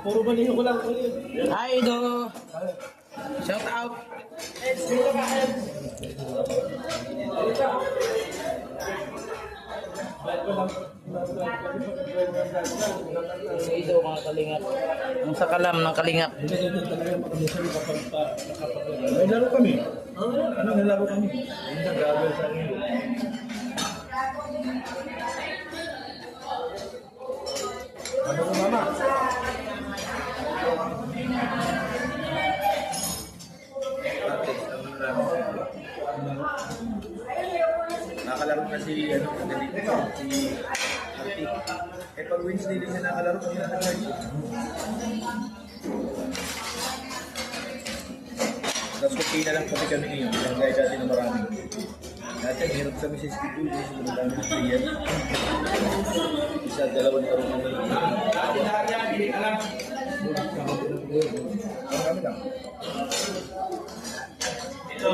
Puro maniho ko lang. Hi, Do. Shout out. Hey, Do, mga kalingap. Ang sakalam ng kalingap. May laro kami. Ano nalaro kami? Hindi na gagawin sa akin. Ano ko mama? Nakalaro na si ano dito si Arti. Eh pag Wednesday din siya nakalaro kami na nag-charge. Tapos okay na lang kami ngayon. Yung guys dati na marami. Dati ang hirap kami sa schedule. Kasi marami ng player. Isa, dalawang laro kami. Marami lang. Ito,